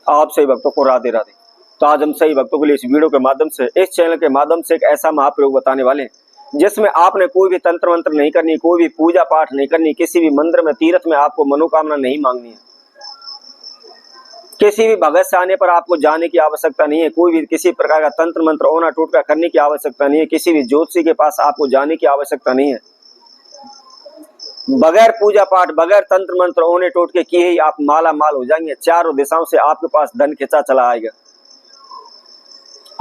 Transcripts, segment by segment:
आप सही भक्तों को राधे राधे। तो आज हम सही भक्तों के लिए इस वीडियो के माध्यम से, इस चैनल के माध्यम से एक ऐसा महाप्रयोग बताने वाले हैं जिसमें आपने कोई भी तंत्र मंत्र नहीं करनी, कोई भी पूजा पाठ नहीं करनी, किसी भी मंदिर में तीर्थ में आपको मनोकामना नहीं मांगनी है, किसी भी भगत से आने पर आपको जाने की आवश्यकता नहीं है, कोई भी किसी प्रकार का तंत्र मंत्र ओना टोटका करने की आवश्यकता नहीं है, किसी भी ज्योतिषी के पास आपको जाने की आवश्यकता नहीं है। बगैर पूजा पाठ, बगैर तंत्र मंत्र ओने टोटके किए ही आप माला माल हो जाएंगे। चारों दिशाओं से आपके पास धन खिंचा चला आएगा।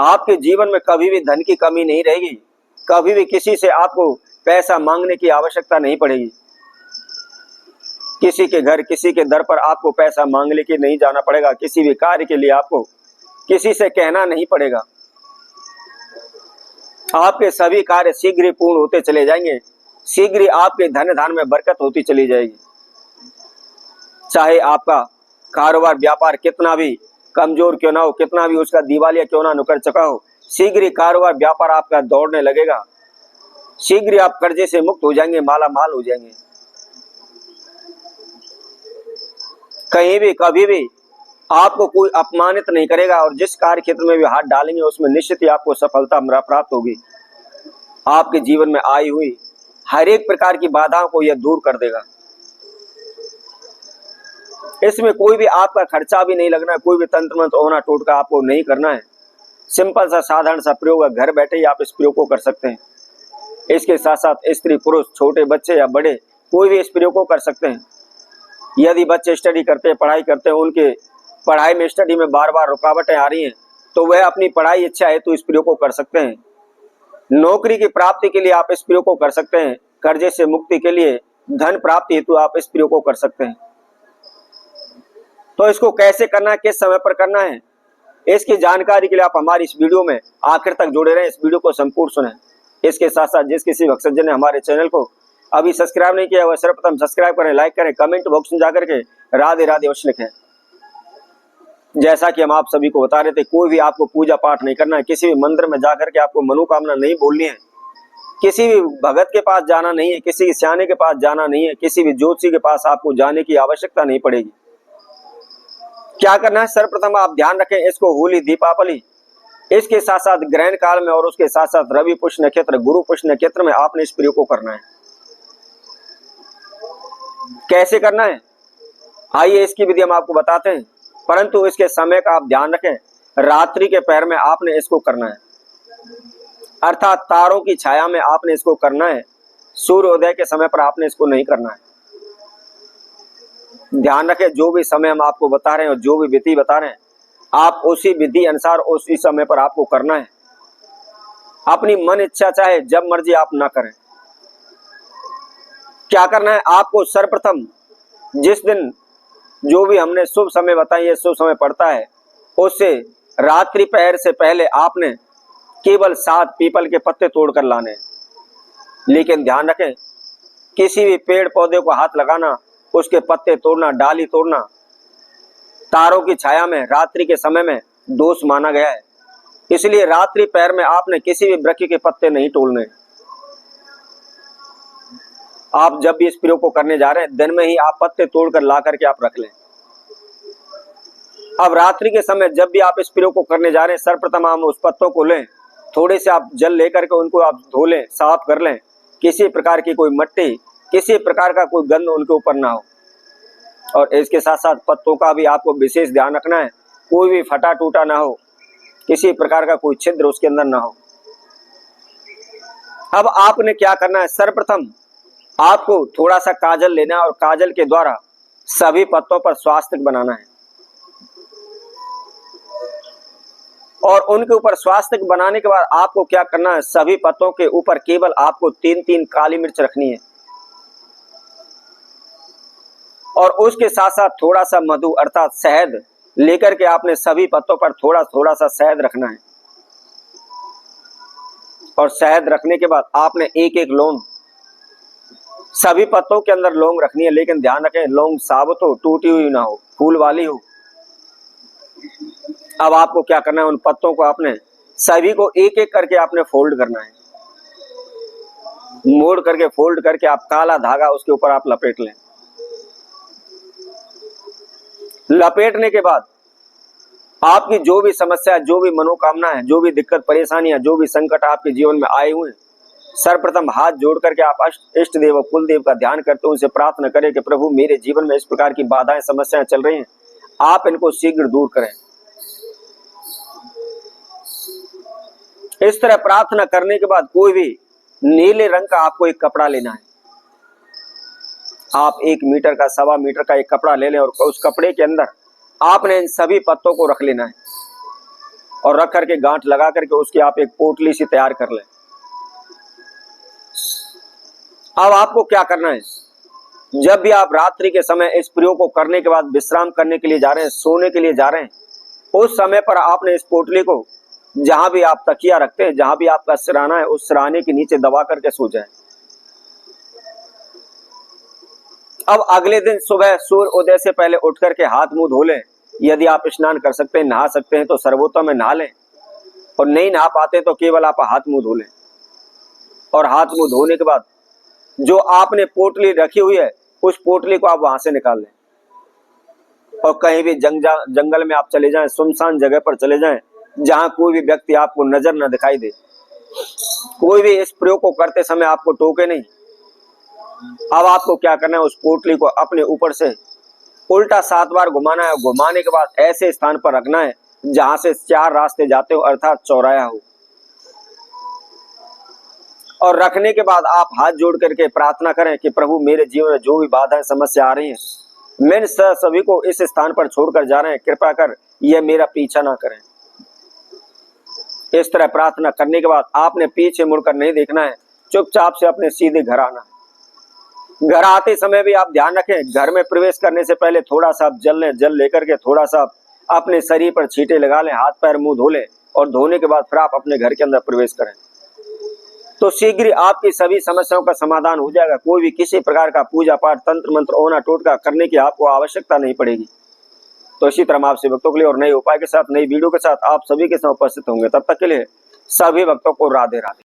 आपके जीवन में कभी भी धन की कमी नहीं रहेगी, कभी भी किसी से आपको पैसा मांगने की आवश्यकता नहीं पड़ेगी, किसी के घर, किसी के दर पर आपको पैसा मांग लेके नहीं जाना पड़ेगा, किसी भी कार्य के लिए आपको किसी से कहना नहीं पड़ेगा। आपके सभी कार्य शीघ्र ही पूर्ण होते चले जाएंगे, शीघ्र ही आपके धन धान में बरकत होती चली जाएगी। चाहे आपका कारोबार व्यापार कितना भी कमजोर क्यों ना हो, कितना भी उसका दिवालिया क्यों ना निकल चुका हो, शीघ्र ही कारोबार व्यापार आपका दौड़ने लगेगा, शीघ्र ही आप कर्जे से मुक्त हो जाएंगे, माला माल हो जाएंगे। कहीं भी कभी भी आपको कोई अपमानित नहीं करेगा और जिस कार्य क्षेत्र में भी हाथ डालेंगे उसमें निश्चित ही आपको सफलता प्राप्त होगी। आपके जीवन में आई हुई हर एक प्रकार की बाधाओं को यह दूर कर देगा। इसमें कोई भी आपका खर्चा भी नहीं लगना है, कोई भी तंत्र मंत्र होना टोटका आपको नहीं करना है। सिंपल सा साधारण सा प्रयोग है, घर बैठे ही आप इस प्रयोग को कर सकते हैं। इसके साथ साथ स्त्री पुरुष, छोटे बच्चे या बड़े, कोई भी इस प्रयोग को कर सकते हैं। यदि बच्चे स्टडी करते हैं, पढ़ाई करते हैं, उनके पढ़ाई में स्टडी में बार बार रुकावटें आ रही हैं, तो वह अपनी पढ़ाई इच्छा है तो इस प्रयोग को कर सकते हैं। नौकरी की प्राप्ति के लिए आप इस प्रयोग को कर सकते हैं। कर्जे से मुक्ति के लिए, धन प्राप्ति हेतु आप इस प्रयोग को कर सकते हैं। तो इसको कैसे करना है, किस समय पर करना है, इसकी जानकारी के लिए आप हमारी इस वीडियो में आखिर तक जुड़े रहें, इस वीडियो को संपूर्ण सुनें। इसके साथ साथ जिस किसी भक्तजन ने हमारे चैनल को अभी सब्सक्राइब नहीं किया, वह सर्वप्रथम सब्सक्राइब करें, लाइक करें, कमेंट बॉक्स में जाकर के राधे राधे अवश्य लिखें। जैसा कि हम आप सभी को बता रहे थे, कोई भी आपको पूजा पाठ नहीं करना है, किसी भी मंदिर में जाकर के आपको मनोकामना नहीं बोलनी है, किसी भी भगत के पास जाना नहीं है, किसी भी सियाने के पास जाना नहीं है, किसी भी ज्योतिषी के पास आपको जाने की आवश्यकता नहीं पड़ेगी। क्या करना है, सर्वप्रथम आप ध्यान रखें, इसको होली दीपावली, इसके साथ साथ ग्रहण काल में और उसके साथ साथ रवि पुष्य नक्षत्र, गुरु पुष्य नक्षत्र में आपने इस प्रयोग को करना है। कैसे करना है, आइए इसकी विधि हम आपको बताते हैं, परंतु इसके समय का आप ध्यान रखें। रात्रि के पहर में आपने इसको करना है, अर्थात तारों की छाया में आपने इसको करना है। सूर्योदय के समय पर आपने इसको नहीं करना है। ध्यान रखें, जो भी समय हम आपको बता रहे हैं और जो भी विधि बता रहे हैं, आप उसी विधि अनुसार उसी समय पर आपको करना है। अपनी मन इच्छा चाहे जब मर्जी आप ना करें। क्या करना है, आपको सर्वप्रथम जिस दिन जो भी हमने शुभ समय बताई है, शुभ समय पड़ता है, उससे रात्रि पहर से पहले आपने केवल 7 पीपल के पत्ते तोड़कर लाने हैं। लेकिन ध्यान रखें, किसी भी पेड़ पौधे को हाथ लगाना, उसके पत्ते तोड़ना, डाली तोड़ना, तारों की छाया में रात्रि के समय में दोष माना गया है। इसलिए रात्रि पहर में आपने किसी भी वृक्ष के पत्ते नहीं तोड़ने। आप जब भी इस प्रयोग को करने जा रहे हैं, दिन में ही आप पत्ते तोड़कर ला करके आप रख लें। अब रात्रि के समय जब भी आप इस प्रयोग को करने जा रहे हैं, सर्वप्रथम आप उस पत्तों को लें, थोड़े से आप जल लेकर के उनको आप धो लें, साफ कर लें, किसी प्रकार की कोई मट्टी, किसी प्रकार का कोई गंध उनके ऊपर ना हो। और इसके साथ साथ पत्तों का भी आपको विशेष ध्यान रखना है, कोई भी फटा टूटा ना हो, किसी प्रकार का कोई छिद्र उसके अंदर ना हो। अब आपने क्या करना है, सर्वप्रथम आपको थोड़ा सा काजल लेना है और काजल के द्वारा सभी पत्तों पर स्वास्तिक बनाना है। और उनके ऊपर स्वास्तिक बनाने के बाद आपको क्या करना है, सभी पत्तों के ऊपर केवल आपको 3-3 काली मिर्च रखनी है। और उसके साथ साथ थोड़ा सा मधु अर्थात शहद लेकर के आपने सभी पत्तों पर थोड़ा थोड़ा सा शहद रखना है। और शहद रखने के बाद आपने एक एक लौंग, सभी पत्तों के अंदर लौंग रखनी है, लेकिन ध्यान रखें लौंग साबुत हो, टूटी हुई ना हो, फूल वाली हो। अब आपको क्या करना है, उन पत्तों को आपने सभी को एक एक करके आपने फोल्ड करना है, मोड़ करके फोल्ड करके आप काला धागा उसके ऊपर आप लपेट लें। लपेटने के बाद आपकी जो भी समस्या, जो भी मनोकामना है, जो भी दिक्कत परेशानियां, जो भी संकट आपके जीवन में आए हुए हैं, सर्वप्रथम हाथ जोड़ करके आप इष्ट देव और कुल देव का ध्यान करते हो, उनसे प्रार्थना करें कि प्रभु मेरे जीवन में इस प्रकार की बाधाएं, समस्याएं चल रही हैं, आप इनको शीघ्र दूर करें। इस तरह प्रार्थना करने के बाद कोई भी नीले रंग का आपको एक कपड़ा लेना है। आप 1 मीटर का, 1.25 मीटर का एक कपड़ा ले लें और उस कपड़े के अंदर आपने इन सभी पत्तों को रख लेना है और रख करके गांठ लगा करके उसकी आप एक पोटली सी तैयार कर लें। अब आपको क्या करना है, जब भी आप रात्रि के समय इस प्रयोग को करने के बाद विश्राम करने के लिए जा रहे हैं, सोने के लिए जा रहे हैं, उस समय पर आपने इस पोटली को जहां भी आप तकिया रखते हैं, जहां भी आपका सिरहाना है, उस सिरहाने के नीचे दबा करके सो जाए। अब अगले दिन सुबह सूर्य उदय से पहले उठ करके हाथ मुंह धो लें। यदि आप स्नान कर सकते हैं, नहा सकते हैं तो सर्वोत्तम में नहा लें, और नहीं नहा पाते तो केवल आप हाथ मुंह धो लें। और हाथ मुंह धोने के बाद जो आपने पोटली रखी हुई है, उस पोटली को आप वहां से निकाल लें और कहीं भी जंगल में आप चले जाएं, सुनसान जगह पर चले जाएं, जहां कोई भी व्यक्ति आपको नजर न दिखाई दे। कोई भी इस प्रयोग को करते समय आपको टोके नहीं। अब आपको क्या करना है, उस पोटली को अपने ऊपर से उल्टा 7 बार घुमाना है। घुमाने के बाद ऐसे स्थान पर रखना है जहां से 4 रास्ते जाते हो, अर्थात चौराया हो। और रखने के बाद आप हाथ जोड़ करके प्रार्थना करें कि प्रभु मेरे जीवन में जो भी बाधाएं, समस्या आ रही हैं, मैं सभी को इस स्थान पर छोड़कर जा रहे हैं, कृपा कर यह मेरा पीछा ना करें। इस तरह प्रार्थना करने के बाद आपने पीछे मुड़कर नहीं देखना है, चुपचाप से अपने सीधे घर आना है। घर आते समय भी आप ध्यान रखें, घर में प्रवेश करने से पहले थोड़ा सा आप जल लें। जल लेकर के थोड़ा सा अपने शरीर पर छींटे लगा लें, हाथ पैर मुंह धो लें, और धोने के बाद फिर आप अपने घर के अंदर प्रवेश करें, तो शीघ्र आपकी सभी समस्याओं का समाधान हो जाएगा। कोई भी किसी प्रकार का पूजा पाठ, तंत्र मंत्र, ओना टोटका करने की आपको आवश्यकता नहीं पड़ेगी। तो इसी तरह आपसे भक्तों के लिए और नए उपाय के साथ, नई वीडियो के साथ आप सभी के साथ उपस्थित होंगे। तब तक के लिए सभी भक्तों को राधे राधे।